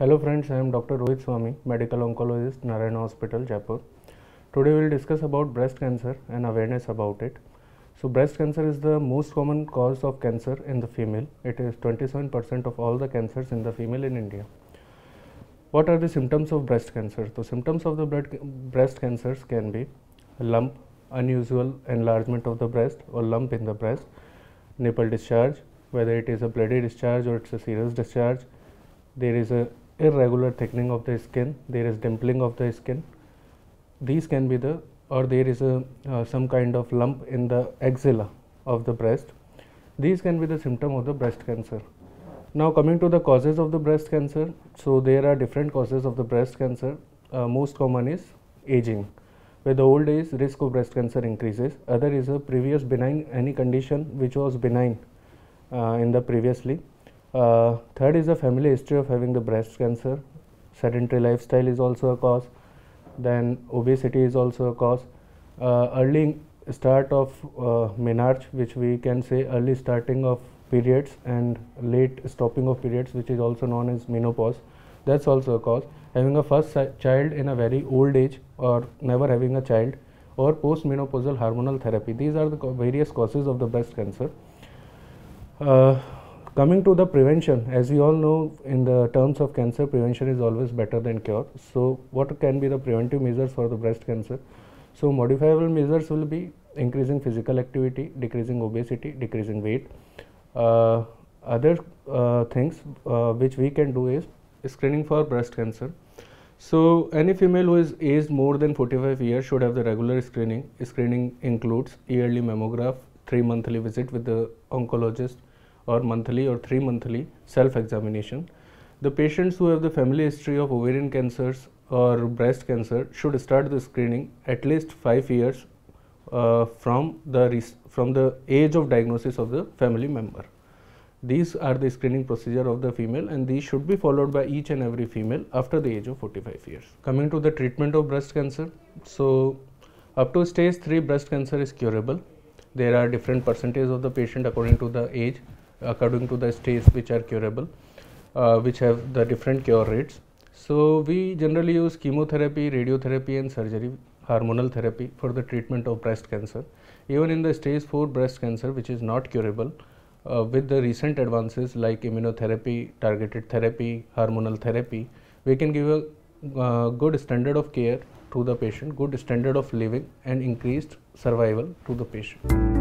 Hello friends, I am Dr. Rohit Swami, Medical Oncologist, Narayana Hospital, Jaipur. Today we will discuss about breast cancer and awareness about it. So breast cancer is the most common cause of cancer in the female. It is 27% of all the cancers in the female in India. What are the symptoms of breast cancer? The symptoms of the breast cancers can be lump, unusual enlargement of the breast or lump in the breast, nipple discharge, whether it is a bloody discharge or it's a serous discharge. There is a irregular thickening of the skin, there is dimpling of the skin. These can be there is a some kind of lump in the axilla of the breast. These can be the symptom of the breast cancer. Now coming to the causes of the breast cancer, so there are different causes of the breast cancer. Most common is aging. With the old age, risk of breast cancer increases. Other is a previous benign, any condition which was benign in the previously. Third is a family history of having the breast cancer. Sedentary lifestyle is also a cause. Then obesity is also a cause. Early start of menarche, which we can say early starting of periods, and late stopping of periods, which is also known as menopause, that's also a cause. Having a first child in a very old age, or never having a child, or post-menopausal hormonal therapy, these are the various causes of the breast cancer. Coming to the prevention, as we all know, in the terms of cancer, prevention is always better than cure. So what can be the preventive measures for the breast cancer? So modifiable measures will be increasing physical activity, decreasing obesity, decreasing weight. Other things which we can do is screening for breast cancer. So any female who is aged more than 45 years should have the regular screening. Screening includes yearly mammograph, 3-monthly visit with the oncologist, or monthly or 3-monthly self-examination. The patients who have the family history of ovarian cancers or breast cancer should start the screening at least 5 years from the age of diagnosis of the family member. These are the screening procedure of the female, and these should be followed by each and every female after the age of 45 years. Coming to the treatment of breast cancer, so up to stage 3 breast cancer is curable. There are different percentages of the patient according to the age, according to the stage which are curable, which have the different cure rates. So we generally use chemotherapy, radiotherapy and surgery, hormonal therapy for the treatment of breast cancer. Even in the stage 4 breast cancer, which is not curable, with the recent advances like immunotherapy, targeted therapy, hormonal therapy, we can give a good standard of care to the patient, good standard of living and increased survival to the patient.